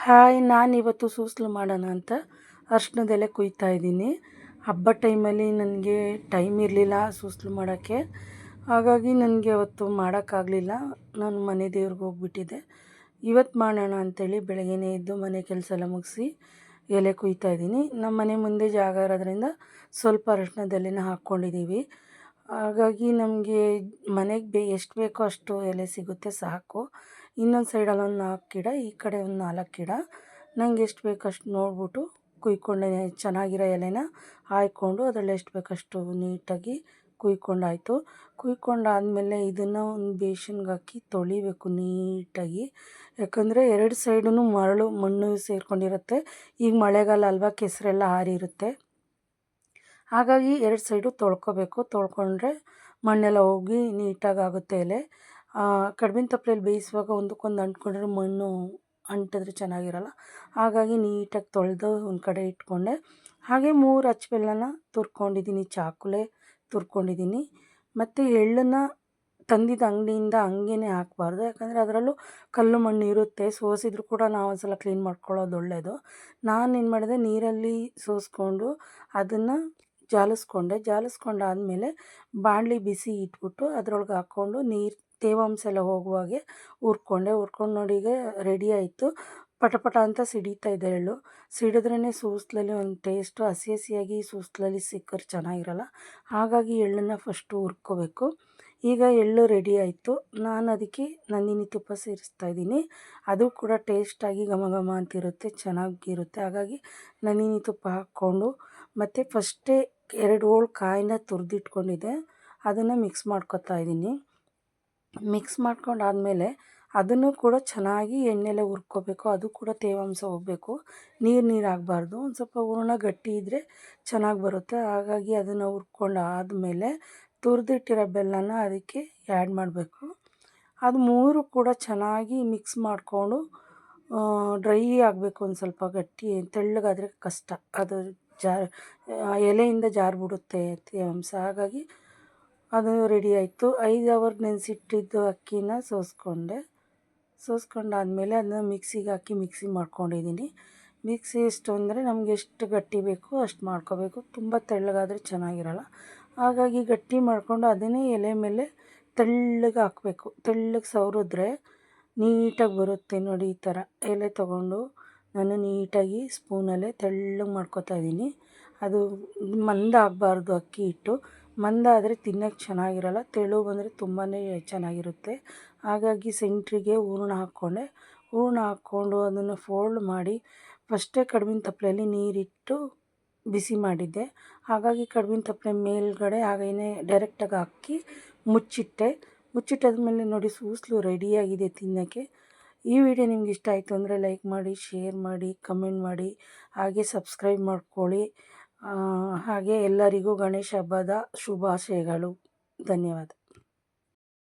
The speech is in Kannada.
ಹಾಯ್, ನಾನಿವತ್ತು ಸೂಸ್ಲು ಮಾಡೋಣ ಅಂತ ಅರ್ಶಿಣದ ಎಲೆ ಕುಯ್ತಾ ಇದ್ದೀನಿ. ಹಬ್ಬ ಟೈಮಲ್ಲಿ ನನಗೆ ಟೈಮ್ ಇರಲಿಲ್ಲ ಸೂಸ್ಲು ಮಾಡೋಕ್ಕೆ. ಹಾಗಾಗಿ ನನಗೆ ಅವತ್ತು ಮಾಡೋಕ್ಕಾಗಲಿಲ್ಲ. ನಾನು ಮನೆ ದೇವ್ರಿಗೆ ಹೋಗ್ಬಿಟ್ಟಿದ್ದೆ. ಇವತ್ತು ಮಾಡೋಣ ಅಂಥೇಳಿ ಬೆಳಗ್ಗೆನೇ ಎದ್ದು ಮನೆ ಕೆಲಸ ಎಲ್ಲ ಮುಗಿಸಿ ಎಲೆ ಕುಯ್ತಾ ಇದ್ದೀನಿ. ನಮ್ಮ ಮನೆ ಮುಂದೆ ಜಾಗ ಇರೋದ್ರಿಂದ ಸ್ವಲ್ಪ ಅರಶಿಣದ ಎಲೆನ ಹಾಕ್ಕೊಂಡಿದ್ದೀವಿ. ಹಾಗಾಗಿ ನಮಗೆ ಮನೆಗೆ ಎಷ್ಟು ಬೇಕೋ ಅಷ್ಟು ಎಲೆ ಸಿಗುತ್ತೆ, ಸಾಕು. ಇನ್ನೊಂದು ಸೈಡಲ್ಲಿ ಒಂದು 4 ಗಿಡ, ಈ ಕಡೆ ಒಂದು 4 ಗಿಡ. ನಂಗೆ ಎಷ್ಟು ಬೇಕಷ್ಟು ನೋಡ್ಬಿಟ್ಟು ಕುಯ್ಕೊಂಡೆ. ಚೆನ್ನಾಗಿರೋ ಎಲೆನ ಆಯ್ಕೊಂಡು ಅದರಲ್ಲಿ ಎಷ್ಟು ಬೇಕಷ್ಟು ನೀಟಾಗಿ ಕುಯ್ಕೊಂಡಾಯಿತು. ಕುಯ್ಕೊಂಡಾದಮೇಲೆ ಇದನ್ನು ಒಂದು ಬೇಷನ್ಗೆ ಹಾಕಿ ತೊಳಿಬೇಕು ನೀಟಾಗಿ. ಯಾಕಂದರೆ 2 ಸೈಡೂ ಮಣ್ಣು ಸೇರ್ಕೊಂಡಿರುತ್ತೆ. ಈಗ ಮಳೆಗಾಲ ಅಲ್ವಾ, ಕೆಸರೆಲ್ಲ ಆರಿರುತ್ತೆ. ಹಾಗಾಗಿ 2 ಸೈಡು ತೊಳ್ಕೊಬೇಕು. ತೊಳ್ಕೊಂಡ್ರೆ ಮಣ್ಣೆಲ್ಲ ಹೋಗಿ ನೀಟಾಗಿ ಆಗುತ್ತೆ ಎಲೆ. ಕಡ್ಬಿನ ತಪ್ಪಲೆಯಲ್ಲಿ ಬೇಯಿಸುವಾಗ ಒಂದಕ್ಕೊಂದು ಅಂಟ್ಕೊಂಡ್ರೆ ಮಣ್ಣು ಅಂಟಿದ್ರೆ ಚೆನ್ನಾಗಿರಲ್ಲ. ಹಾಗಾಗಿ ನೀಟಾಗಿ ತೊಳೆದು ಒಂದು ಕಡೆ ಇಟ್ಕೊಂಡೆ. ಹಾಗೆ 3 ಅಚ್ಚ ಬೆಲ್ಲನ ತುರ್ಕೊಂಡಿದ್ದೀನಿ, ಚಾಕುಲೇ ತುರ್ಕೊಂಡಿದ್ದೀನಿ. ಮತ್ತು ಎಳ್ಳನ್ನು ತಂದಿದ್ದ ಅಂಗಡಿಯಿಂದ ಹಂಗೇ ಹಾಕಬಾರ್ದು, ಯಾಕಂದರೆ ಅದರಲ್ಲೂ ಕಲ್ಲು ಮಣ್ಣು ಇರುತ್ತೆ. ಸೋಸಿದ್ರು ಕೂಡ ನಾವು ಒಂದು ಸಲ ಕ್ಲೀನ್ ಮಾಡ್ಕೊಳ್ಳೋದು ಒಳ್ಳೆಯದು. ನಾನೇನು ಮಾಡಿದೆ, ನೀರಲ್ಲಿ ಸೋಸ್ಕೊಂಡು ಅದನ್ನು ಜಾಲಿಸ್ಕೊಂಡಾದಮೇಲೆ ಬಾಣಲಿ ಬಿಸಿ ಇಟ್ಬಿಟ್ಟು ಅದರೊಳಗೆ ಹಾಕ್ಕೊಂಡು ತೇವಾಂಶ ಎಲ್ಲ ಹೋಗುವಾಗೆ ಹುರ್ಕೊಂಡು ನೋಡಿ, ಈಗ ರೆಡಿ ಆಯಿತು. ಪಟ ಪಟ ಅಂತ ಸಿಡಿತಾ ಇದೆ ಎಳ್ಳು. ಸಿಡಿದ್ರೇ ಸೂಸ್ಲಲ್ಲಿ ಒಂದು ಟೇಸ್ಟು. ಹಸಿ ಹಸಿಯಾಗಿ ಸೂಸ್ಲಲ್ಲಿ ಸಿಕ್ಕರೆ ಚೆನ್ನಾಗಿರಲ್ಲ. ಹಾಗಾಗಿ ಎಳ್ಳನ್ನು ಫಸ್ಟು ಹುರ್ಕೋಬೇಕು. ಈಗ ಎಳ್ಳು ರೆಡಿ ಆಯಿತು. ನಾನು ಅದಕ್ಕೆ ನಂದಿನಿ ತುಪ್ಪ ಸೇರಿಸ್ತಾಯಿದ್ದೀನಿ. ಅದು ಕೂಡ ಟೇಸ್ಟಾಗಿ ಘಮ ಘಮ ಅಂತಿರುತ್ತೆ, ಚೆನ್ನಾಗಿರುತ್ತೆ. ಹಾಗಾಗಿ ನಂದಿನಿ ತುಪ್ಪ ಹಾಕ್ಕೊಂಡು ಮತ್ತು ಫಸ್ಟೇ 2 ಹೋಳು ಕಾಯಿನ ತುರಿದಿಟ್ಕೊಂಡಿದ್ದೆ, ಅದನ್ನು ಮಿಕ್ಸ್ ಮಾಡ್ಕೊತಾ ಇದ್ದೀನಿ. ಮಿಕ್ಸ್ ಮಾಡ್ಕೊಂಡಾದಮೇಲೆ ಅದನ್ನು ಕೂಡ ಚೆನ್ನಾಗಿ ಎಣ್ಣೆಲೆ ಹುರ್ಕೋಬೇಕು. ಅದು ಕೂಡ ತೇವಾಂಶ ಹೋಗಬೇಕು, ನೀರು ಆಗಬಾರ್ದು. ಒಂದು ಸ್ವಲ್ಪ ಹೂರಣ ಗಟ್ಟಿ ಇದ್ದರೆ ಚೆನ್ನಾಗಿ ಬರುತ್ತೆ. ಹಾಗಾಗಿ ಅದನ್ನು ಹುರ್ಕೊಂಡು ಆದಮೇಲೆ ತುರಿದಿಟ್ಟಿರೋ ಬೆಲ್ಲನ ಅದಕ್ಕೆ ಆ್ಯಡ್ ಮಾಡಬೇಕು. ಅದು 3 ಕೂಡ ಚೆನ್ನಾಗಿ ಮಿಕ್ಸ್ ಮಾಡಿಕೊಂಡು ಡ್ರೈ ಆಗಬೇಕು. ಒಂದು ಸ್ವಲ್ಪ ಗಟ್ಟಿ ತೆಳ್ಳಗಾದರೆ ಕಷ್ಟ, ಅದು ಎಲೆಯಿಂದ ಜಾರಿಬಿಡುತ್ತೆ ತೇವಾಂಶ. ಹಾಗಾಗಿ ಅದು ರೆಡಿ ಆಯಿತು. 5 ಅವರ್ ನೆನೆಸಿಟ್ಟಿದ್ದು ಅಕ್ಕಿನ ಸೋಸ್ಕೊಂಡಾದಮೇಲೆ ಅದನ್ನ ಮಿಕ್ಸಿಗೆ ಹಾಕಿ ಮಿಕ್ಸಿ ಮಾಡ್ಕೊಂಡಿದ್ದೀನಿ. ಮಿಕ್ಸಿ ಎಷ್ಟು ಅಂದರೆ ನಮಗೆ ಎಷ್ಟು ಗಟ್ಟಿ ಬೇಕೋ ಅಷ್ಟು ಮಾಡ್ಕೋಬೇಕು. ತುಂಬ ತೆಳ್ಳಗಾದರೆ ಚೆನ್ನಾಗಿರಲ್ಲ. ಹಾಗಾಗಿ ಗಟ್ಟಿ ಮಾಡಿಕೊಂಡು ಅದನ್ನೇ ಎಲೆ ಮೇಲೆ ತೆಳ್ಳಗೆ ಹಾಕಬೇಕು. ತೆಳ್ಳಗೆ ಸವರಿದ್ರೆ ನೀಟಾಗಿ ಬರುತ್ತೆ. ನೋಡಿ, ಈ ಥರ ಎಲೆ ತೊಗೊಂಡು ನಾನು ನೀಟಾಗಿ ಸ್ಪೂನಲ್ಲೇ ತೆಳ್ಳಗೆ ಮಾಡ್ಕೊತಾ ಇದ್ದೀನಿ. ಅದು ಮಂದ ಆಗಬಾರ್ದು, ಅಕ್ಕಿ ಹಿಟ್ಟು ಮಂದ ಆದರೆ ತಿನ್ನೋಕ್ಕೆ ಚೆನ್ನಾಗಿರಲ್ಲ. ತೆಳು ಬಂದರೆ ತುಂಬಾ ಚೆನ್ನಾಗಿರುತ್ತೆ. ಹಾಗಾಗಿ ಸೆಂಟ್ರಿಗೆ ಹೂರಣ ಹಾಕ್ಕೊಂಡು ಅದನ್ನು ಫೋಲ್ಡ್ ಮಾಡಿ ಫಸ್ಟೇ ಕಡ್ಬಿನ ತಪ್ಪಲೆಯಲ್ಲಿ ನೀರಿಟ್ಟು ಬಿಸಿ ಮಾಡಿದ್ದೆ. ಹಾಗಾಗಿ ಕಡ್ಬಿನ ತಪ್ಪಲೆ ಮೇಲ್ಗಡೆ ಹಾಗೇ ಡೈರೆಕ್ಟಾಗಿ ಹಾಕಿ ಮುಚ್ಚಿಟ್ಟಾದ್ಮೇಲೆ ನೋಡಿ, ಸೂಸ್ಲು ರೆಡಿಯಾಗಿದೆ ತಿನ್ನೋಕ್ಕೆ. ಈ ವಿಡಿಯೋ ನಿಮ್ಗೆ ಇಷ್ಟ ಆಯಿತು ಅಂದರೆ ಲೈಕ್ ಮಾಡಿ, ಶೇರ್ ಮಾಡಿ, ಕಮೆಂಟ್ ಮಾಡಿ, ಹಾಗೆ ಸಬ್ಸ್ಕ್ರೈಬ್ ಮಾಡ್ಕೊಳ್ಳಿ. ಹಾಗೆ ಎಲ್ಲರಿಗೂ ಗಣೇಶ ಹಬ್ಬದ ಶುಭಾಶಯಗಳು. ಧನ್ಯವಾದ.